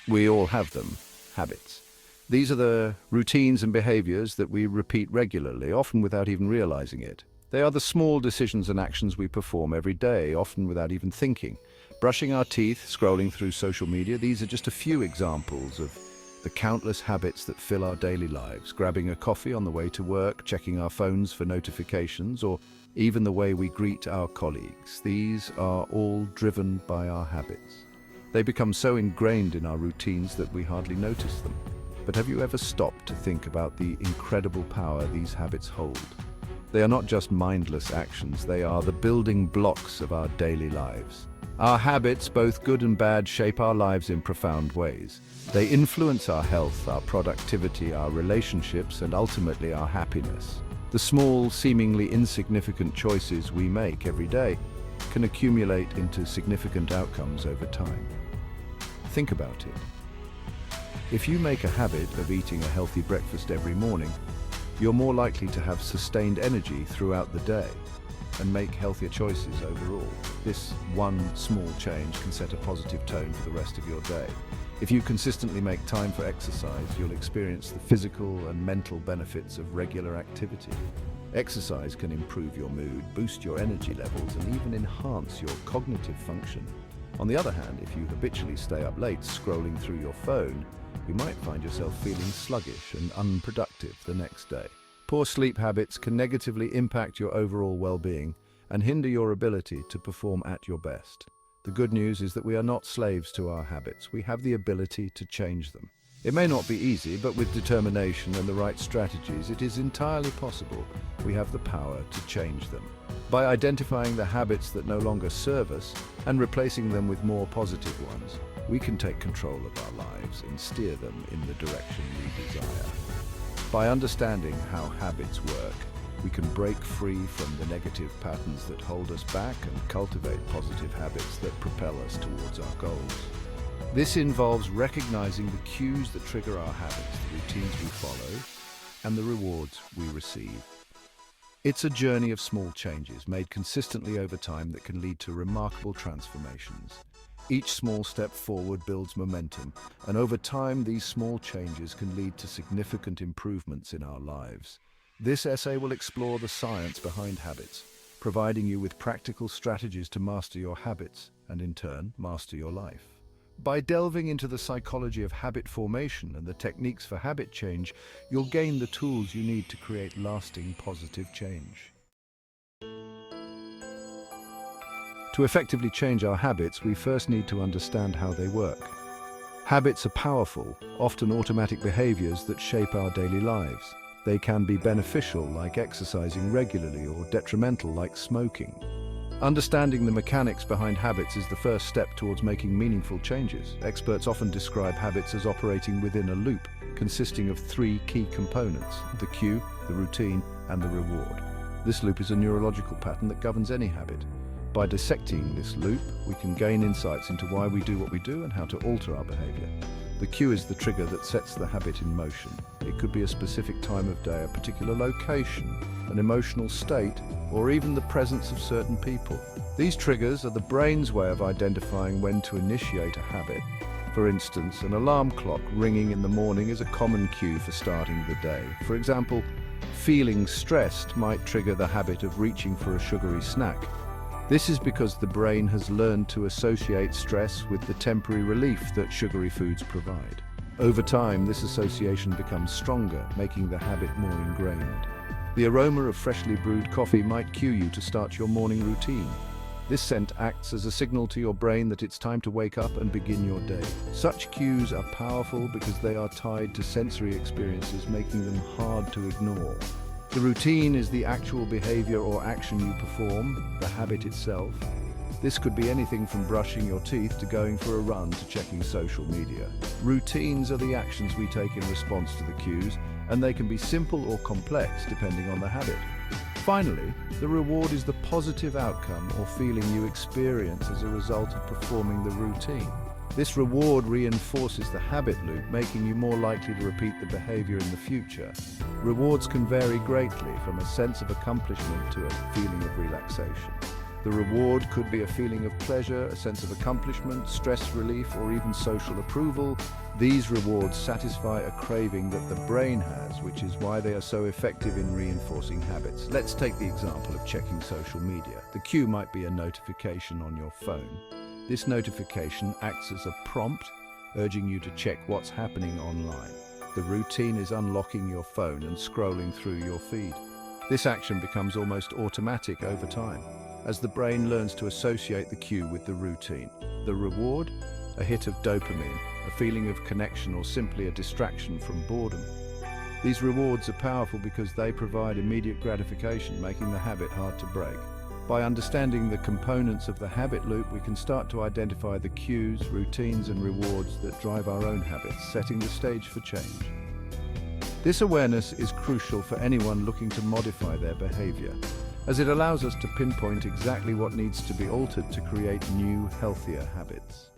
We all have them, habits. These are the routines and behaviors that we repeat regularly, often without even realizing it. They are the small decisions and actions we perform every day, often without even thinking. Brushing our teeth, scrolling through social media, these are just a few examples of the countless habits that fill our daily lives. Grabbing a coffee on the way to work, checking our phones for notifications, or even the way we greet our colleagues. These are all driven by our habits. They become so ingrained in our routines that we hardly notice them. But have you ever stopped to think about the incredible power these habits hold? They are not just mindless actions, they are the building blocks of our daily lives. Our habits, both good and bad, shape our lives in profound ways. They influence our health, our productivity, our relationships, and ultimately our happiness. The small, seemingly insignificant choices we make every day can accumulate into significant outcomes over time. Think about it. If you make a habit of eating a healthy breakfast every morning, you're more likely to have sustained energy throughout the day and make healthier choices overall. This one small change can set a positive tone for the rest of your day. If you consistently make time for exercise, you'll experience the physical and mental benefits of regular activity. Exercise can improve your mood, boost your energy levels, and even enhance your cognitive function. On the other hand, if you habitually stay up late scrolling through your phone, you might find yourself feeling sluggish and unproductive the next day. Poor sleep habits can negatively impact your overall well-being and hinder your ability to perform at your best. The good news is that we are not slaves to our habits. We have the ability to change them. It may not be easy, but with determination and the right strategies, it is entirely possible. We have the power to change them. By identifying the habits that no longer serve us and replacing them with more positive ones, we can take control of our lives and steer them in the direction we desire. By understanding how habits work, we can break free from the negative patterns that hold us back and cultivate positive habits that propel us towards our goals. This involves recognizing the cues that trigger our habits, the routines we follow, and the rewards we receive. It's a journey of small changes made consistently over time that can lead to remarkable transformations. Each small step forward builds momentum, and over time these small changes can lead to significant improvements in our lives. This essay will explore the science behind habits, providing you with practical strategies to master your habits and, in turn, master your life. By delving into the psychology of habit formation and the techniques for habit change, you'll gain the tools you need to create lasting positive change. To effectively change our habits, we first need to understand how they work. Habits are powerful, often automatic behaviors that shape our daily lives. They can be beneficial, like exercising regularly, or detrimental, like smoking. Understanding the mechanics behind habits is the first step towards making meaningful changes. Experts often describe habits as operating within a loop, consisting of three key components: the cue, the routine, and the reward. This loop is a neurological pattern that governs any habit. By dissecting this loop, we can gain insights into why we do what we do and how to alter our behavior. The cue is the trigger that sets the habit in motion. It could be a specific time of day, a particular location, an emotional state, or even the presence of certain people. These triggers are the brain's way of identifying when to initiate a habit. For instance, an alarm clock ringing in the morning is a common cue for starting the day. For example, feeling stressed might trigger the habit of reaching for a sugary snack. This is because the brain has learned to associate stress with the temporary relief that sugary foods provide. Over time, this association becomes stronger, making the habit more ingrained. The aroma of freshly brewed coffee might cue you to start your morning routine. This scent acts as a signal to your brain that it's time to wake up and begin your day. Such cues are powerful because they are tied to sensory experiences, making them hard to ignore. The routine is the actual behavior or action you perform, the habit itself. This could be anything from brushing your teeth to going for a run to checking social media. Routines are the actions we take in response to the cues, and they can be simple or complex depending on the habit. Finally, the reward is the positive outcome or feeling you experience as a result of performing the routine. This reward reinforces the habit loop, making you more likely to repeat the behavior in the future. Rewards can vary greatly, from a sense of accomplishment to a feeling of relaxation. The reward could be a feeling of pleasure, a sense of accomplishment, stress relief, or even social approval. These rewards satisfy a craving that the brain has, which is why they are so effective in reinforcing habits. Let's take the example of checking social media. The cue might be a notification on your phone. This notification acts as a prompt, urging you to check what's happening online. The routine is unlocking your phone and scrolling through your feed. This action becomes almost automatic over time, as the brain learns to associate the cue with the routine. The reward? A hit of dopamine, a feeling of connection, or simply a distraction from boredom. These rewards are powerful because they provide immediate gratification, making the habit hard to break. By understanding the components of the habit loop, we can start to identify the cues, routines, and rewards that drive our own habits, setting the stage for change. This awareness is crucial for anyone looking to modify their behavior, as it allows us to pinpoint exactly what needs to be altered to create new, healthier habits.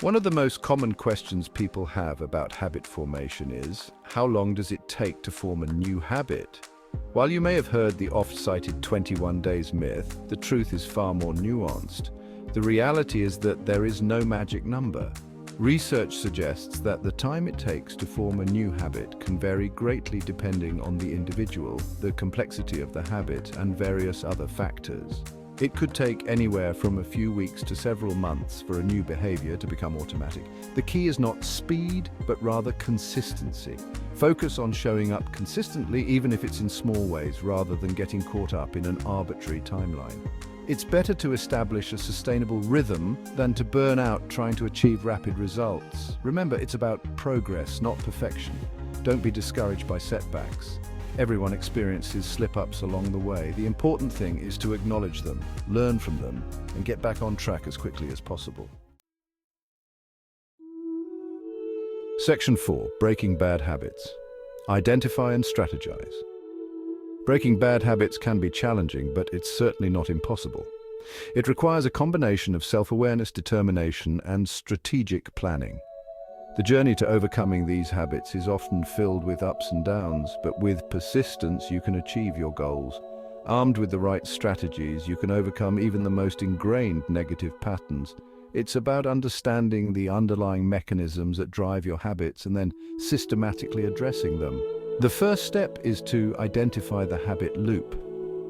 One of the most common questions people have about habit formation is, how long does it take to form a new habit? While you may have heard the oft-cited 21 days myth, the truth is far more nuanced. The reality is that there is no magic number. Research suggests that the time it takes to form a new habit can vary greatly depending on the individual, the complexity of the habit, and various other factors. It could take anywhere from a few weeks to several months for a new behavior to become automatic. The key is not speed, but rather consistency. Focus on showing up consistently, even if it's in small ways, rather than getting caught up in an arbitrary timeline. It's better to establish a sustainable rhythm than to burn out trying to achieve rapid results. Remember, it's about progress, not perfection. Don't be discouraged by setbacks. Everyone experiences slip-ups along the way. The important thing is to acknowledge them, learn from them, and get back on track as quickly as possible. Section 4. Breaking bad habits. Identify and strategize. Breaking bad habits can be challenging, but it's certainly not impossible. It requires a combination of self-awareness, determination, and strategic planning. The journey to overcoming these habits is often filled with ups and downs, but with persistence you can achieve your goals. Armed with the right strategies, you can overcome even the most ingrained negative patterns. It's about understanding the underlying mechanisms that drive your habits and then systematically addressing them. The first step is to identify the habit loop.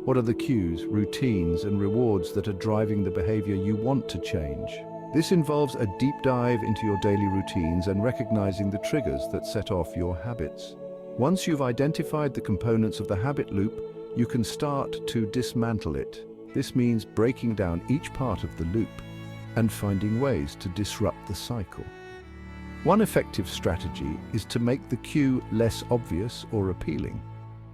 What are the cues, routines, and rewards that are driving the behavior you want to change? This involves a deep dive into your daily routines and recognizing the triggers that set off your habits. Once you've identified the components of the habit loop, you can start to dismantle it. This means breaking down each part of the loop and finding ways to disrupt the cycle. One effective strategy is to make the cue less obvious or appealing.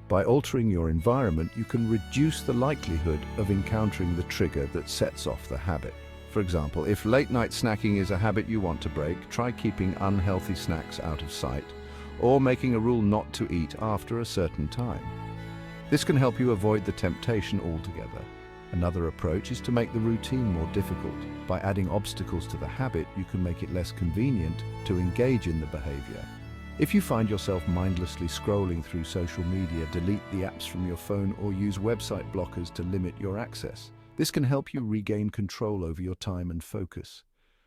By altering your environment, you can reduce the likelihood of encountering the trigger that sets off the habit. For example, if late-night snacking is a habit you want to break, try keeping unhealthy snacks out of sight, or making a rule not to eat after a certain time. This can help you avoid the temptation altogether. Another approach is to make the routine more difficult. By adding obstacles to the habit, you can make it less convenient to engage in the behavior. If you find yourself mindlessly scrolling through social media, delete the apps from your phone or use website blockers to limit your access. This can help you regain control over your time and focus.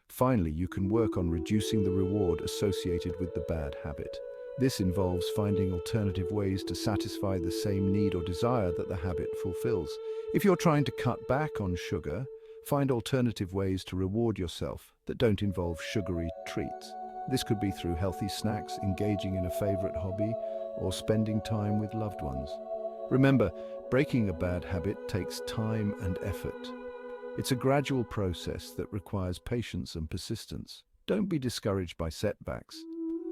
Finally, you can work on reducing the reward associated with the bad habit. This involves finding alternative ways to satisfy the same need or desire that the habit fulfills. If you're trying to cut back on sugar, find alternative ways to reward yourself that don't involve sugary treats. This could be through healthy snacks, engaging in a favorite hobby, or spending time with loved ones. Remember, breaking a bad habit takes time and effort. It's a gradual process that requires patience and persistence. Don't be discouraged by setbacks.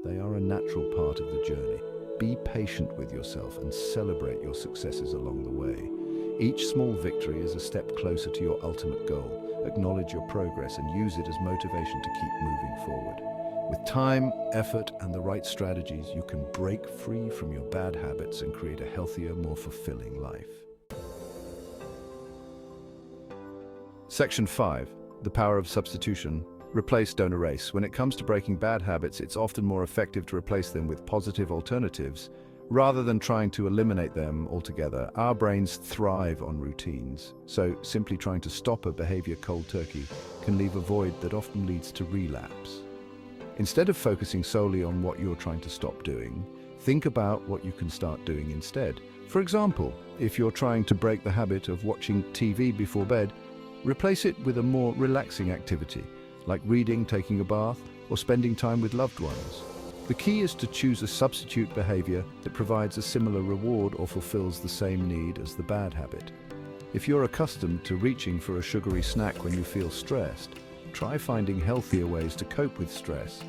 They are a natural part of the journey. Be patient with yourself and celebrate your successes along the way. Each small victory is a step closer to your ultimate goal. Acknowledge your progress and use it as motivation to keep moving forward. With time, effort, and the right strategies, you can break free from your bad habits and create a healthier, more fulfilling life. Section 5. The power of substitution. Replace, don't erase. When it comes to breaking bad habits, it's often more effective to replace them with positive alternatives Rather than trying to eliminate them altogether, our brains thrive on routines. So simply trying to stop a behavior cold turkey can leave a void that often leads to relapse. Instead of focusing solely on what you're trying to stop doing, think about what you can start doing instead. For example, if you're trying to break the habit of watching TV before bed, replace it with a more relaxing activity, like reading, taking a bath, or spending time with loved ones. The key is to choose a substitute behavior that provides a similar reward or fulfills the same need as the bad habit. If you're accustomed to reaching for a sugary snack when you feel stressed, try finding healthier ways to cope with stress,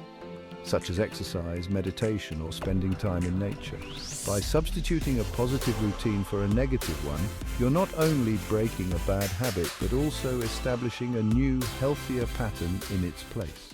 such as exercise, meditation, or spending time in nature. By substituting a positive routine for a negative one, you're not only breaking a bad habit, but also establishing a new, healthier pattern in its place.